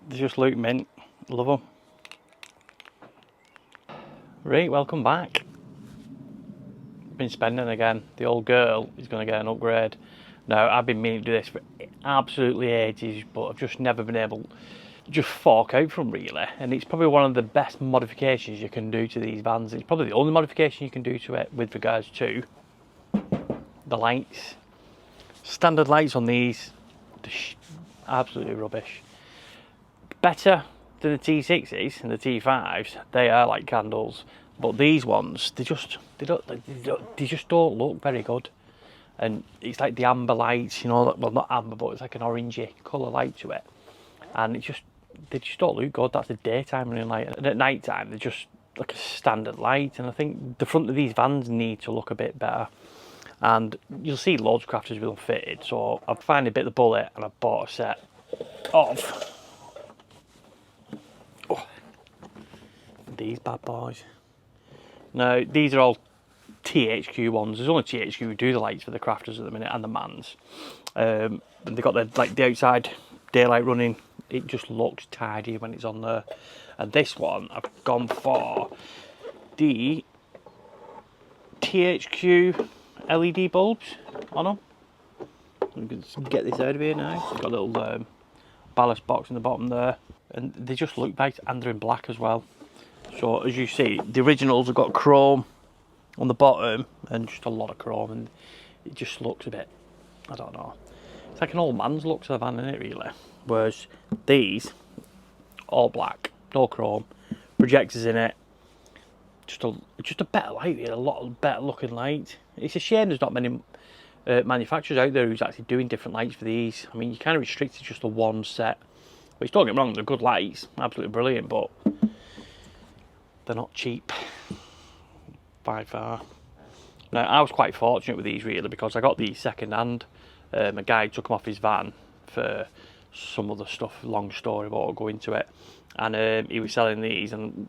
They just look mint. Love them. Right, welcome back. Been spending again. The old girl is going to get an upgrade. Now, I've been meaning to do this for absolutely ages, but I've just never been able to just fork out from really. And it's probably one of the best modifications you can do to these vans. It's probably the only modification you can do to it with regards to the lights. Standard lights on these, absolutely rubbish. Better than the T6s and the T5s. They are like candles, but these ones they just don't look very good. And it's like the amber lights, you know. Well, not amber, but it's like an orangey colour light to it, and they just don't look good. That's the daytime running light, and at night time they're just like a standard light. And I think the front of these vans need to look a bit better. And you'll see loads of crafters with them fitted. So I've finally bit the bullet and I bought a set of these bad boys. Now these are all THQ ones. There's only THQ who do the lights for the crafters at the minute and the mans. And they've got the outside daylight running. It just looks tidy when it's on there. And this one I've gone for the THQ LED bulbs on them. You can get this out of here now. It's got a little ballast box in the bottom there, and they just look nice, and they're in black as well. So as you see, the originals have got chrome on the bottom and just a lot of chrome, and it just looks a bit, I don't know, it's like an old man's look to the van, isn't it really? Whereas these, all black, no chrome, projectors in it, just a better light, a lot better looking light. It's a shame there's not many manufacturers out there who's actually doing different lights for these. I mean, you kind of restrict to just the one set, which, don't get me wrong, they're good lights, absolutely brilliant, but they're not cheap by far. Now, I was quite fortunate with these really, because I got these second hand. A guy took them off his van for some other stuff, long story, but I'll go into it. And he was selling these, and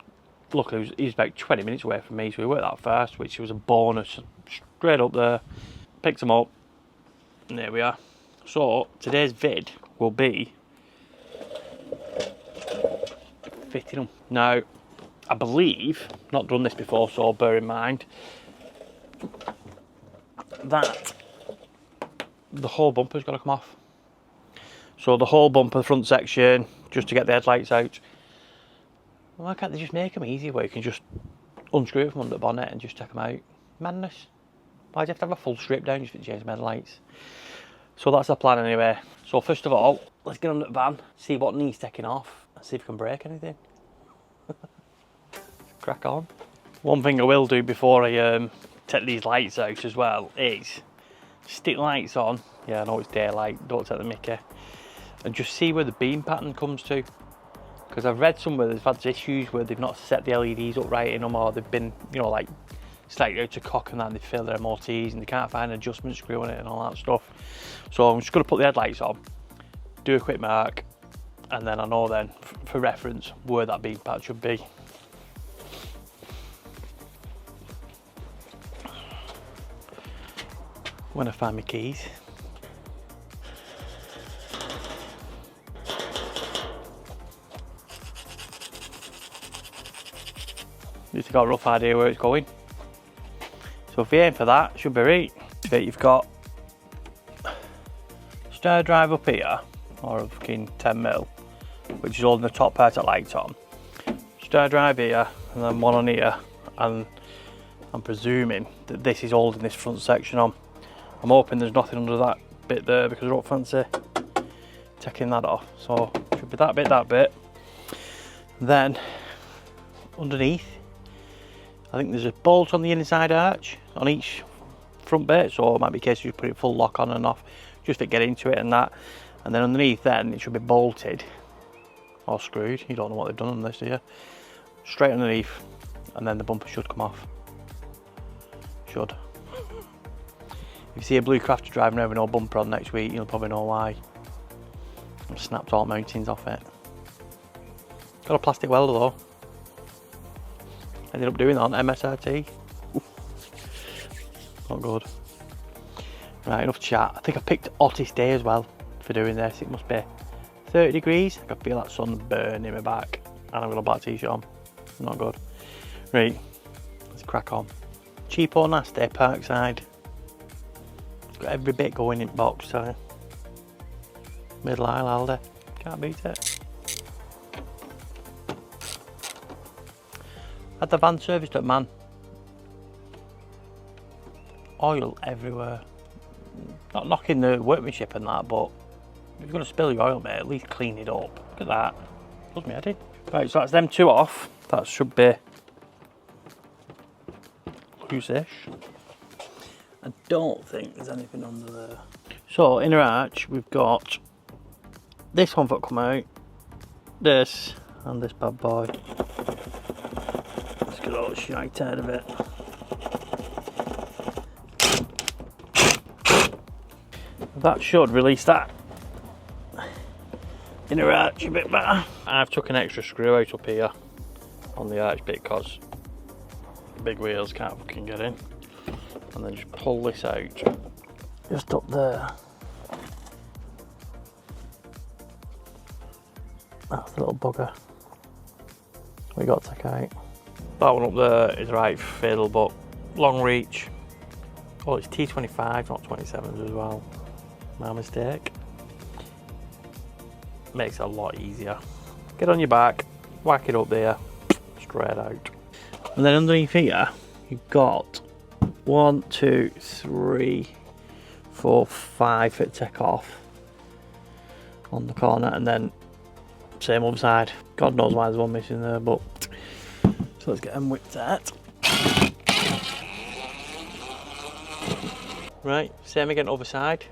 look, he was about 20 minutes away from me, so we weren't that fast, which was a bonus. Straight up there, picked them up, and there we are. So today's vid will be fitting them. Now, I believe, not done this before, so bear in mind that the whole bumper's got to come off. So the whole bumper, front section, just to get the headlights out. Why can't they just make them easy where you can just unscrew it from under the bonnet and just take them out? Madness. Why do you have to have a full strip down just to change the headlights? So that's the plan anyway. So first of all, let's get under the van, see what needs taking off, and see if we can break anything. Crack on. One thing I will do before I take these lights out as well is stick lights on. Yeah, I know it's daylight, don't take the mickey. And just see where the beam pattern comes to. Because I've read somewhere there's had issues where they've not set the LEDs up right in them, or they've been, you know, like slightly out of cock and that, and they fail their MOTs and they can't find an adjustment screw on it and all that stuff. So I'm just going to put the headlights on, do a quick mark, and then I know then, for reference, where that beam pattern should be. When I find my keys. At least I've got a rough idea where it's going. So if you aim for that, it should be right. You've got star drive up here, or a fucking 10mm, which is holding the top part of light on. Star drive here, and then one on here, and I'm presuming that this is holding this front section on. I'm hoping there's nothing under that bit there, because I don't fancy taking that off. So it should be that bit. Then underneath, I think there's a bolt on the inside arch on each front bit, so it might be a case of you put it full lock on and off just to get into it and that. And then underneath then it should be bolted or screwed. You don't know what they've done on this, do you? Straight underneath, and then the bumper should come off. Should. If you see a blue crafter driving around with no bumper on next week, you'll probably know why. I've snapped all mountings off it. Got a plastic welder though. Ended up doing that on MSRT. Not good. Right, enough chat. I think I picked hottest day as well for doing this. It must be 30 degrees. I can feel that sun burning my back. And I've got a black t-shirt on. Not good. Right, let's crack on. Cheap or nasty, Parkside. It's got every bit going in box, so middle aisle, Aldi. Can't beat it. Had the van serviced at MAN. Oil everywhere. Not knocking the workmanship and that, but if you're going to spill your oil, mate, at least clean it up. Look at that. Does me head in. Right, so that's them two off. That should be loose-ish. I don't think there's anything under there. So, inner arch, we've got this one that come out, this, and this bad boy. Let's get all the shite out of it. That should release that inner arch a bit better. I've took an extra screw out up here on the arch bit because the big wheels can't fucking get in. And then just pull this out, just up there. That's the little bugger we got to take out. That one up there is right fiddle, but long reach. Oh, it's T25, not 27s as well. My mistake. Makes it a lot easier. Get on your back, whack it up there, straight out. And then underneath here, you've got 1, 2, 3, 4, 5 that take off on the corner, and then same other side. God knows why there's one missing there, but so let's get them whipped out. Right, same again other side.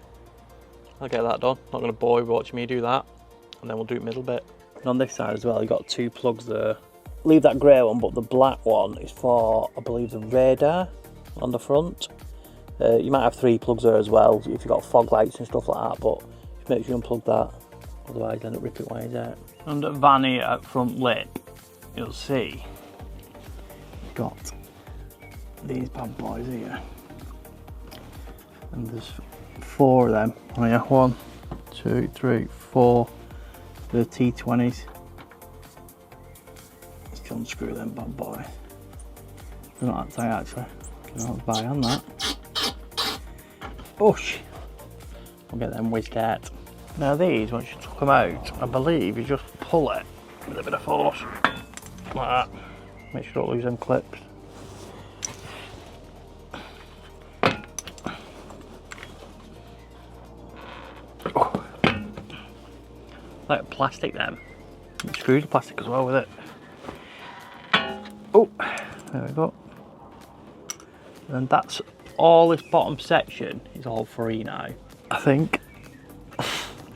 I'll get that done. Not going to bore you watching me do that, and then we'll do it middle bit. And on this side as well, you've got 2 plugs there. Leave that grey one, but the black one is for, I believe, the radar on the front. You might have 3 plugs there as well if you've got fog lights and stuff like that, but just make sure you unplug that, otherwise then it rip it wires out. Under the van here at front lip, you'll see you've got these bad boys here, and there's 4 of them. Oh yeah, 1, 2, 3, 4. The T20s. Let's unscrew them bad boy. They're not that tight actually. Can I buy on that? Push! We'll get them whizzed out. Now these, once you took them out, I believe you just pull it with a bit of force. Like that. Make sure you don't lose them clips. Oh. Like plastic then. Screw the plastic as well with it. Oh, there we go. And that's all this bottom section is all free now, I think.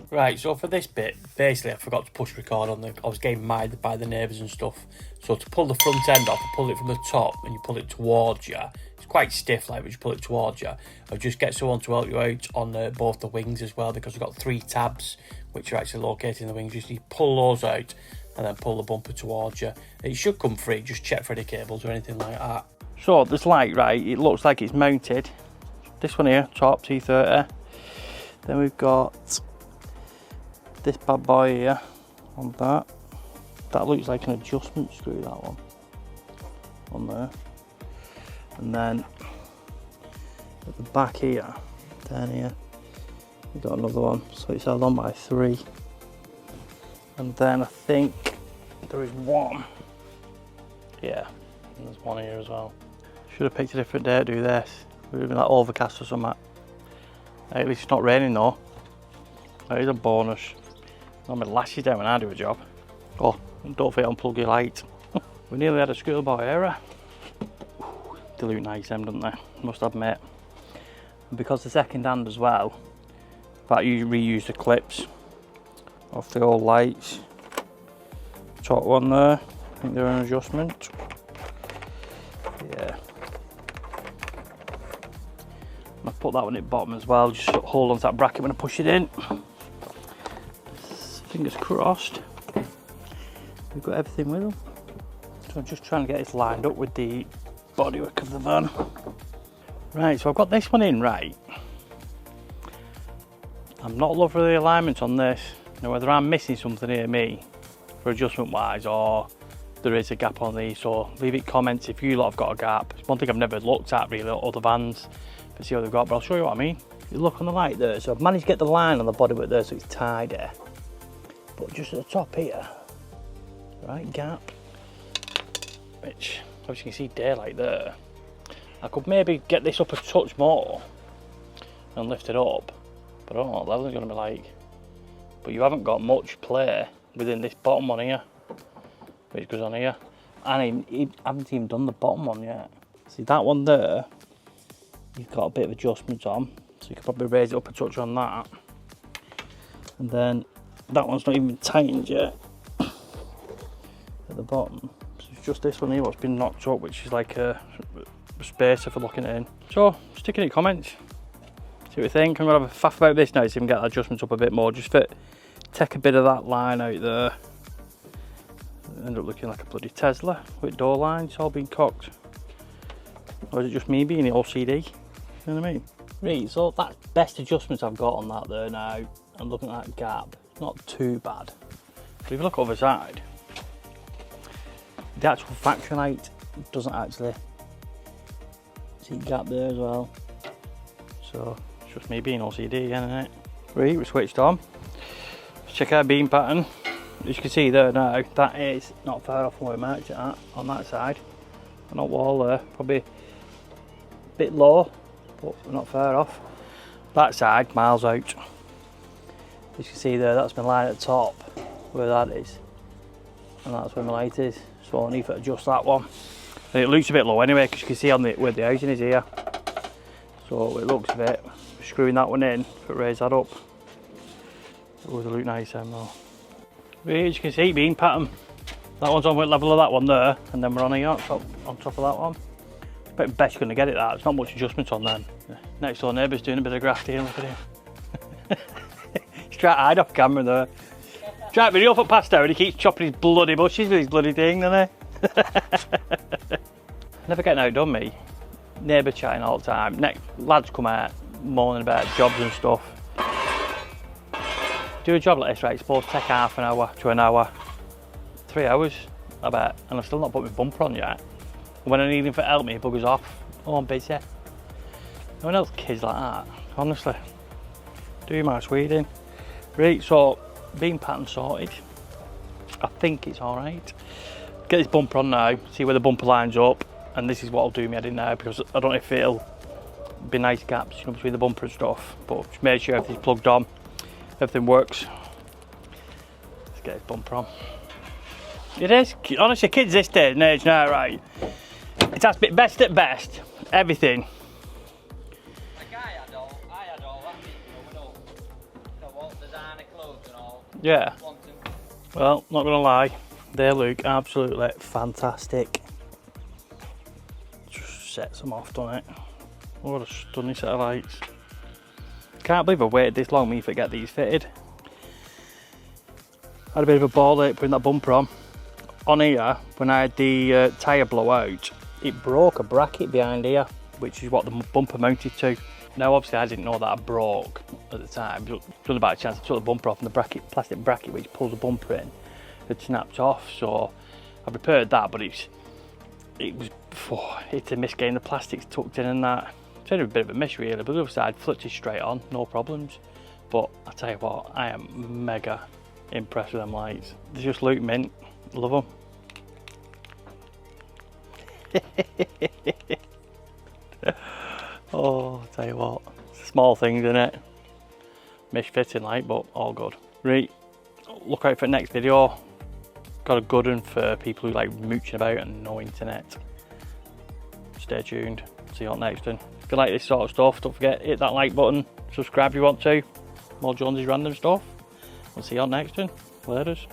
Right, so for this bit, basically I forgot to push record on I was getting mad by the neighbours and stuff. So to pull the front end off, I pull it from the top and you pull it towards you. It's quite stiff, like, but you pull it towards you. I'll just get someone to help you out on both the wings as well, because we've got 3 tabs which are actually located in the wings. You just need to pull those out and then pull the bumper towards you. It should come free, just check for any cables or anything like that. So this light, right, it looks like it's mounted. This one here, top T30. Then we've got this bad boy here on that. That looks like an adjustment screw, that one. On there. And then at the back here, down here, we've got another one. So it's held on by 3. And then I think there is one. Yeah, and there's one here as well. Should have picked a different day to do this. It would have been like overcast or something. At least it's not raining though. That is a bonus. Not my lashes down when I do a job. Oh, don't forget to unplug your light. We nearly had a schoolboy error. They look nice them, don't they? Must admit. And because the second hand as well, in fact you reuse the clips off the old lights. Top one there, I think they're an adjustment. Yeah. And I've put that one at the bottom as well, just hold on to that bracket when I push it in. Fingers crossed. We've got everything with them. So I'm just trying to get this lined up with the bodywork of the van. Right, so I've got this one in right. I'm not loving the alignment on this. Now whether I'm missing something here, me, for adjustment wise, or there is a gap on these, so leave it comments if you lot have got a gap. It's one thing I've never looked at really, other vans, to see what they've got, but I'll show you what I mean. You look on the light there, so I've managed to get the line on the bodywork there so it's tidy, but just at the top here, right gap, which as you can see daylight there. I could maybe get this up a touch more and lift it up, but I don't know what level it's going to be like. But you haven't got much play within this bottom one here, which goes on here, and I haven't even done the bottom one yet. See that one there, you've got a bit of adjustment on, so you could probably raise it up a touch on that. And then that one's not even tightened yet at the bottom. So it's just this one here what's been knocked up, which is like a spacer for looking in. So stick in your comments, see what you think. I'm gonna have a faff about this now, so you can get the adjustments up a bit more. Just take a bit of that line out there. End up looking like a bloody Tesla with door lines all being cocked. Or is it just me being OCD? You know what I mean? Right, so that's best adjustments I've got on that there now. And looking at that gap, not too bad. But if you look over the side, the actual factory light doesn't actually see gap there as well. So it's just me being OCD again, isn't it? Right, we're switched on. Let's check our beam pattern. As you can see there now, that is not far off from where we marked it at on that side. Not wall there, probably a bit low, but we're not far off. That side, miles out. As you can see there, that's my line at the top, where that is. And that's where my light is. So I need to adjust that one. And it looks a bit low anyway, because you can see on where the housing is here. So it looks a bit, screwing that one in, but raise that up. It would look nice then though. As you can see, beam pattern. That one's on with level of that one there, and then we're on here, on top of that one. It's probably best you're going to get it that. There's not much adjustment on them. Next door neighbour's doing a bit of graft here, look at him. He's trying to hide off camera there. Trying to video for past hour and he keeps chopping his bloody bushes with his bloody thing, doesn't he? Never getting outdone me. Neighbour chatting all the time. Lads come out moaning about jobs and stuff. Do a job like this, right, it's supposed to take half an hour to an hour. 3 hours, I bet, and I've still not put my bumper on yet. When I need him for help me, he buggers off. Oh, I'm busy. No one else kids like that, honestly. Do my Sweden. Right, so beam pattern sorted. I think it's alright. Get this bumper on now, see where the bumper lines up, and this is what I'll do me head in now, because I don't know if it'll be nice gaps, you know, between the bumper and stuff, but just make sure everything's plugged on, everything works. Let's get this bumper on. It is, honestly, kids this day and age now, right? It has to be best at best, everything. Like I had all that, you know, what designer clothes and all. Yeah. Well, not gonna lie, they look absolutely fantastic. Just sets them off, doesn't it? What a stunning set of lights. Can't believe I waited this long me to get these fitted. Had a bit of a ball ache putting that bumper on. On here, when I had the tyre blowout, it broke a bracket behind here, which is what the bumper mounted to. Now obviously I didn't know that I broke at the time, but done about a chance I took the bumper off and the bracket, plastic bracket which pulls the bumper in, had snapped off, so I repaired that, but it's a miss getting the plastics tucked in and that. It's only a bit of a miss really, but the other side flipped it straight on, no problems. But I tell you what, I am mega impressed with them lights. They just look mint, love them. Oh, I'll tell you what, small things in it. Misfitting light, but all good. Right, look out for the next video. Got a good one for people who like mooching about and no internet. Stay tuned, see you on next one. If you like this sort of stuff, don't forget, hit that like button, subscribe if you want to. More Jonesy's random stuff. We'll see you on next one. Laters.